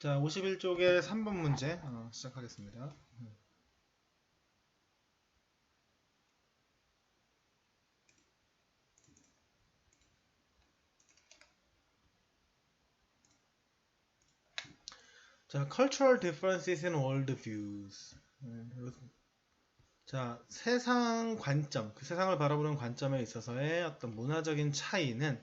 자, 51쪽의 3번 문제 시작하겠습니다. 자, cultural differences in worldviews. 자, 세상 관점, 그 세상을 바라보는 관점에 있어서의 어떤 문화적인 차이는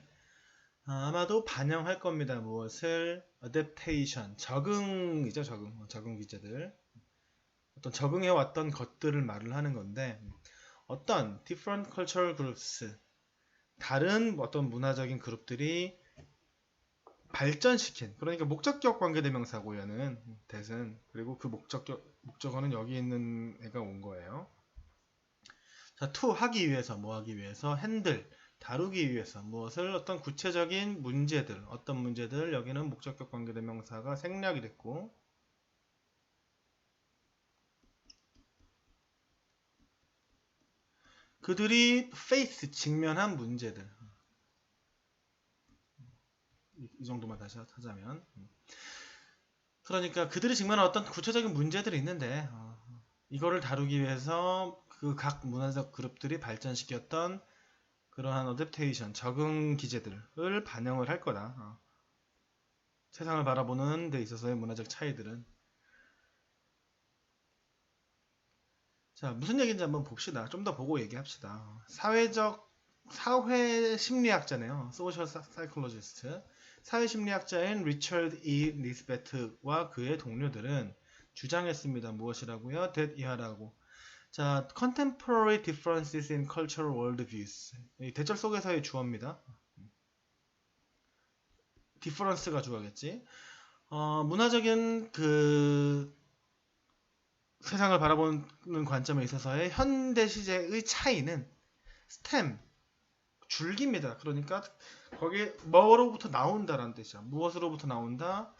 아마도 반영할 겁니다. 무엇을? adaptation, 적응이죠, 적응 기제들. 어떤 적응해 왔던 것들을 말을 하는 건데, 어떤 different cultural groups, 다른 어떤 문화적인 그룹들이 발전시킨, 그러니까 목적격 관계대명사고 얘는 대은, 그리고 그 목적어는 여기 있는 애가 온 거예요. 자, to 하기 위해서, 뭐 하기 위해서, 핸들 다루기 위해서 무엇을, 어떤 구체적인 문제들, 어떤 문제들, 여기는 목적격 관계대명사가 생략이 됐고, 그들이 face, 직면한 문제들, 이 정도만 다시 하자면, 그러니까 그들이 직면한 어떤 구체적인 문제들이 있는데, 이거를 다루기 위해서 그 각 문화적 그룹들이 발전시켰던 그러한 어댑테이션, 적응 기제들을 반영을 할 거다. 세상을 바라보는 데 있어서의 문화적 차이들은. 자, 무슨 얘기인지 한번 봅시다. 좀 더 보고 얘기합시다. 사회 심리학자네요. 소셜 사이콜로지스트. 사회 심리학자인 리처드 E. 리스베트와 그의 동료들은 주장했습니다. 무엇이라고요? that 이하라고. 자, contemporary differences in cultural worldviews. 이 대절 속에서의 주어입니다. difference가 주어겠지. 문화적인 그 세상을 바라보는 관점에 있어서의 현대 시제의 차이는 stem, 줄기입니다. 그러니까 거기에 뭐로부터 나온다라는 뜻이야. 무엇으로부터 나온다?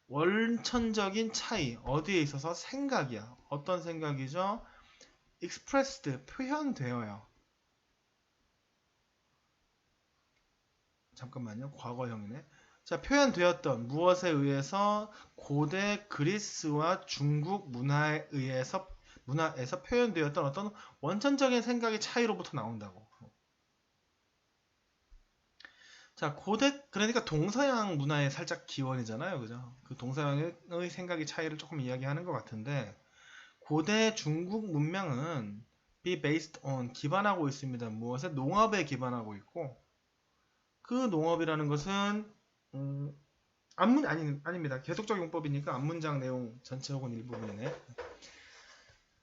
원천적인 차이. 어디에 있어서? 생각이야. 어떤 생각이죠? expressed, 표현되어요. 잠깐만요. 과거형이네. 자, 표현되었던 무엇에 의해서? 고대 그리스와 중국 문화에서 표현되었던 어떤 원천적인 생각의 차이로부터 나온다고. 자, 그러니까 동서양 문화의 살짝 기원이잖아요. 그죠? 그 동서양의 생각의 차이를 조금 이야기하는 것 같은데, 고대 중국 문명은 be based on, 기반하고 있습니다. 무엇에? 농업에 기반하고 있고, 그 농업이라는 것은 아닙니다. 계속적 용법이니까 앞문장 내용 전체 혹은 일부분이네.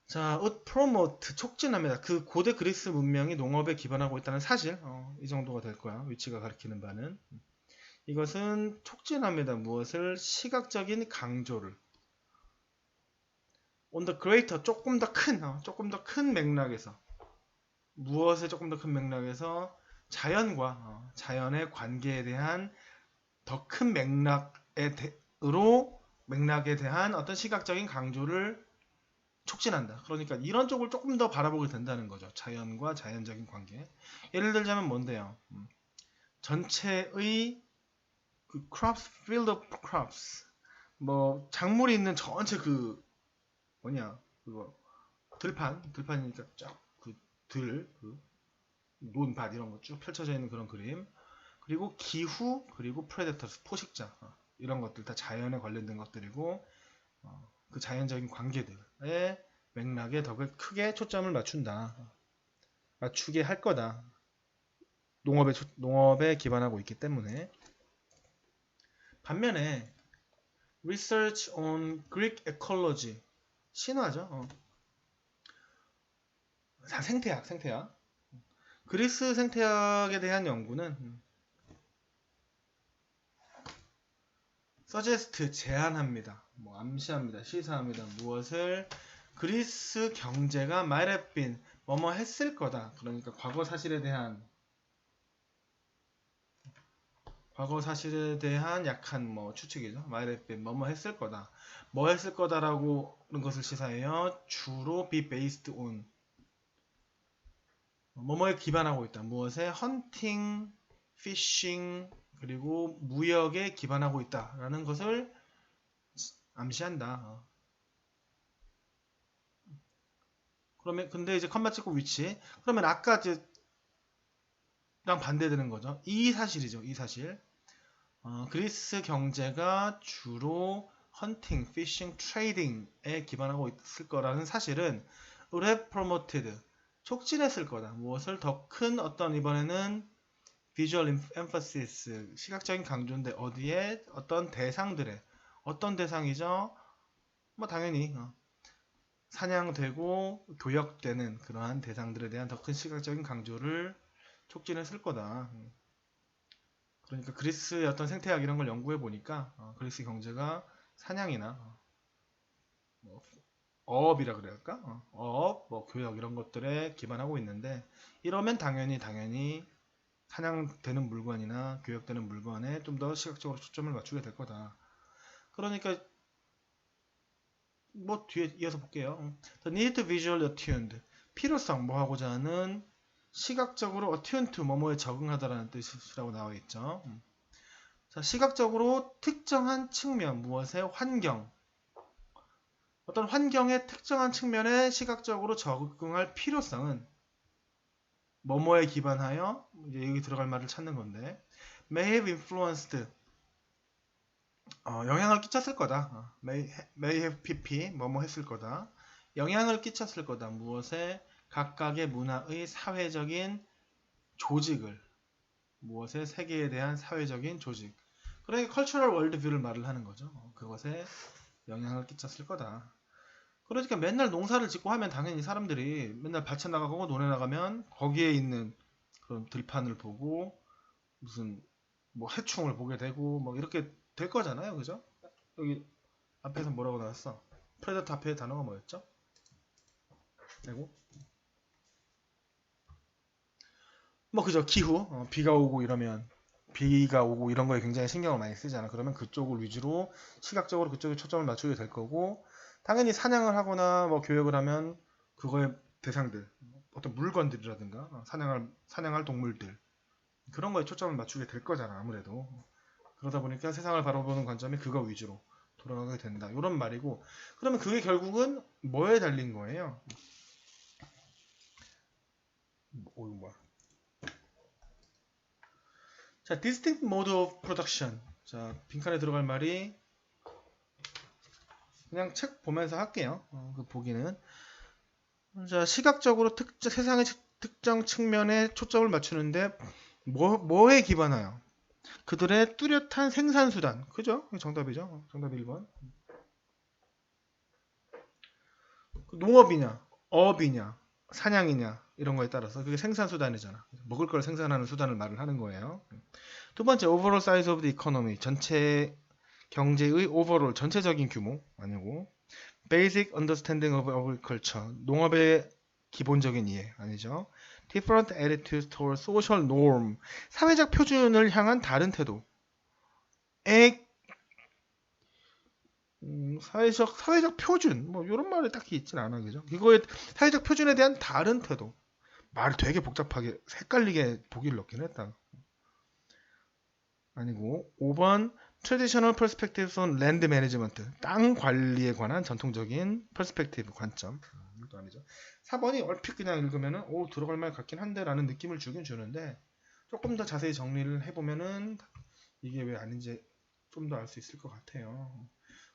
자, promote, 촉진합니다. 그 고대 그리스 문명이 농업에 기반하고 있다는 사실, 이 정도가 될 거야. 위치가 가리키는 바는. 이것은 촉진합니다. 무엇을? 시각적인 강조를. on the greater, 조금 더 큰 맥락에서. 무엇에 조금 더 큰 맥락에서? 자연의 관계에 대한 더 큰 맥락에 대한 어떤 시각적인 강조를 촉진한다. 그러니까 이런 쪽을 조금 더 바라보게 된다는 거죠. 자연과 자연적인 관계. 예를 들자면 뭔데요? 전체의 그 crops, field of crops, 뭐 작물이 있는 전체 그 그거 들판이니까 쫙그 논밭 이런 거 쭉 펼쳐져 있는 그런 그림. 그리고 기후, 그리고 프레데터스, 포식자, 이런 것들 다 자연에 관련된 것들이고, 그 자연적인 관계들의 맥락에 더 크게 초점을 맞추게 할 거다. 농업에 기반하고 있기 때문에. 반면에 research on Greek ecology, 신화죠. 생태학. 그리스 생태학에 대한 연구는 suggest, 제안합니다. 암시합니다. 시사합니다. 무엇을? 그리스 경제가 might have been, 뭐뭐 했을 거다. 그러니까 과거 사실에 대한 약한 추측이죠. might have been, 뭐뭐 했을 거다. 뭐 했을 거다라고 하는 것을 시사해요. 주로 be based on, 뭐뭐에 기반하고 있다. 무엇에? 헌팅, 피싱, 그리고 무역에 기반하고 있다라는 것을 암시한다. 그러면 근데 이제 컴마 찍고 위치. 그러면 아까 이제랑 반대되는 거죠. 이 사실이죠. 이 사실. 그리스 경제가 주로 헌팅, 피싱, 트레이딩에 기반하고 있을 거라는 사실은 would promoted, 촉진했을 거다. 무엇을 더 큰 어떤 이번에는 visual emphasis, 시각적인 강조인데 어디에 어떤 대상들의 어떤 대상이죠? 뭐 당연히 사냥되고 교역되는 그러한 대상들에 대한 더 큰 시각적인 강조를 촉진했을 거다. 그러니까 그리스의 어떤 생태학 이런 걸 연구해 보니까 그리스 경제가 사냥이나 뭐 어업이라 그래야 할까? 어업, 뭐 교역 이런 것들에 기반하고 있는데 이러면 당연히 사냥되는 물건이나 교역되는 물건에 좀 더 시각적으로 초점을 맞추게 될 거다. 그러니까 뭐 뒤에 이어서 볼게요. The need to visually attuned, 필요성, 뭐 하고자 하는 시각적으로 attuned to, 뭐뭐에 적응하다라는 뜻이라고 나와 있죠. 자, 시각적으로 특정한 측면, 무엇의 환경, 어떤 환경의 특정한 측면에 시각적으로 적응할 필요성은 뭐뭐에 기반하여, 이제 여기 들어갈 말을 찾는 건데, may have influenced, 영향을 끼쳤을 거다. may have pp, 뭐뭐 했을 거다. 영향을 끼쳤을 거다. 무엇에 각각의 문화의 사회적인 조직을, 무엇의 세계에 대한 사회적인 조직. 그러니까 cultural worldview를 말을 하는 거죠. 그것에 영향을 끼쳤을 거다. 그러니까 맨날 농사를 짓고 하면 당연히 사람들이 맨날 밭에 나가고 논에 나가면 거기에 있는 그런 들판을 보고 무슨 뭐 해충을 보게 되고 뭐 이렇게 될 거잖아요. 그죠? 여기 앞에서 뭐라고 나왔어? 프레데터 앞에 단어가 뭐였죠? 아이고. 뭐 그죠. 기후. 비가 오고 이러면 비가 오고 이런 거에 굉장히 신경을 많이 쓰잖아. 그러면 그쪽을 위주로 시각적으로 그쪽에 초점을 맞추게 될 거고 당연히 사냥을 하거나 뭐 교육을 하면 그거의 대상들 어떤 물건들이라든가 사냥할 동물들 그런 거에 초점을 맞추게 될 거잖아. 아무래도 그러다 보니까 세상을 바라보는 관점이 그거 위주로 돌아가게 된다. 이런 말이고 그러면 그게 결국은 뭐에 달린 거예요? 이거 뭐야? 자, distinct mode of production. 자, 빈칸에 들어갈 말이 그냥 책 보면서 할게요. 그 보기는. 자, 시각적으로 세상의 특정 측면에 초점을 맞추는데 뭐에 기반하여? 그들의 뚜렷한 생산수단. 그죠? 정답이죠. 정답 1번. 농업이냐, 어업이냐, 사냥이냐 이런 거에 따라서 그게 생산수단이잖아. 먹을 걸 생산하는 수단을 말을 하는 거예요. 두 번째, overall size of the economy. 전체 경제의 overall, 전체적인 규모 아니고 basic understanding of agriculture. 농업의 기본적인 이해 아니죠. different attitudes toward social norm. 사회적 표준을 향한 다른 태도에 사회적 표준 뭐 이런 말이 딱히 있진 않아 그죠? 이거의 사회적 표준에 대한 다른 태도. 말을 되게 복잡하게 헷갈리게 보기를 넣긴 했다. 아니고 5번 traditional perspectives on land management. 땅 관리에 관한 전통적인 perspective 관점. 이것도 아니죠. 4번이 얼핏 그냥 읽으면은 오 들어갈 말 같긴 한데 라는 느낌을 주긴 주는데 조금 더 자세히 정리를 해보면은 이게 왜 아닌지 좀 더 알 수 있을 것 같아요.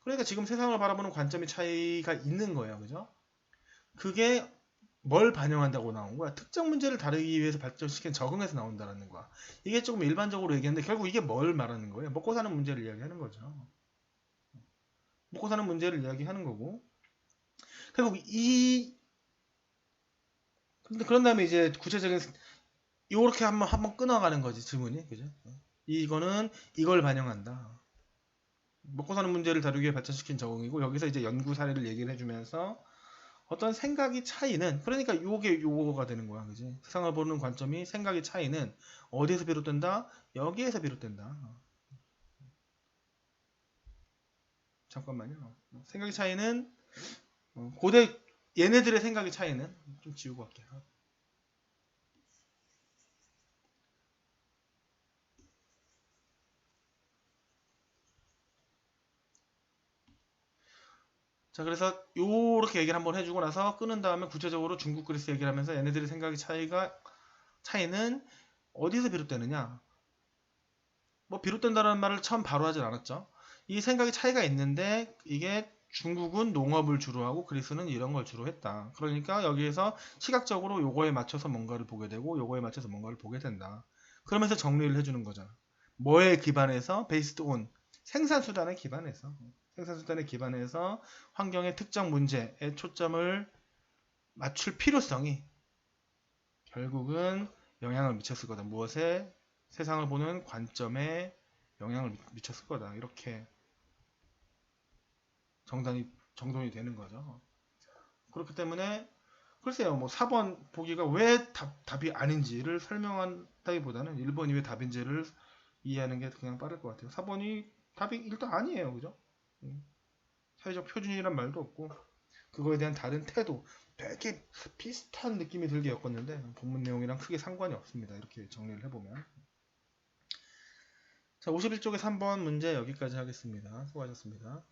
그러니까 지금 세상을 바라보는 관점의 차이가 있는 거예요. 그죠? 그게 뭘 반영한다고 나온 거야? 특정 문제를 다루기 위해서 발전시킨 적응해서 나온다는 거야. 이게 조금 일반적으로 얘기하는데 결국 이게 뭘 말하는 거예요? 먹고 사는 문제를 이야기하는 거죠. 먹고 사는 문제를 이야기하는 거고 결국 근데 그런 다음에 이제 구체적인 요렇게 한번 끊어가는 거지 질문이 그죠? 이거는 이걸 반영한다. 먹고 사는 문제를 다루기 위해 발전시킨 적응이고 여기서 이제 연구 사례를 얘기를 해주면서 어떤 생각이 차이는 그러니까 요게 요거가 되는 거야 그지 세상을 보는 관점이 생각의 차이는 어디에서 비롯된다 여기에서 비롯된다 잠깐만요 생각의 차이는 고대 얘네들의 생각의 차이는 좀 지우고 갈게요 자, 그래서 요렇게 얘기를 한번 해주고 나서 끊은 다음에 구체적으로 중국 그리스 얘기를 하면서 얘네들의 생각의 차이는 어디서 비롯되느냐? 뭐 비롯된다는 말을 처음 바로 하진 않았죠. 이 생각의 차이가 있는데 이게 중국은 농업을 주로 하고 그리스는 이런 걸 주로 했다. 그러니까 여기에서 시각적으로 요거에 맞춰서 뭔가를 보게 되고 요거에 맞춰서 뭔가를 보게 된다. 그러면서 정리를 해주는 거잖아. 뭐에 기반해서? based on 생산수단에 기반해서 환경의 특정 문제에 초점을 맞출 필요성이 결국은 영향을 미쳤을 거다. 무엇에? 세상을 보는 관점에 영향을 미쳤을 거다. 이렇게 정돈이 되는 거죠. 그렇기 때문에 글쎄요, 뭐 4번 보기가 왜 답이 아닌지를 설명한다기보다는 1번이 왜 답인지를 이해하는 게 그냥 빠를 것 같아요. 4번이 답이 일단 아니에요, 그죠? 사회적 표준이란 말도 없고 그거에 대한 다른 태도 되게 비슷한 느낌이 들게 엮었는데 본문 내용이랑 크게 상관이 없습니다. 이렇게 정리를 해보면. 자, 51쪽의 3번 문제 여기까지 하겠습니다. 수고하셨습니다.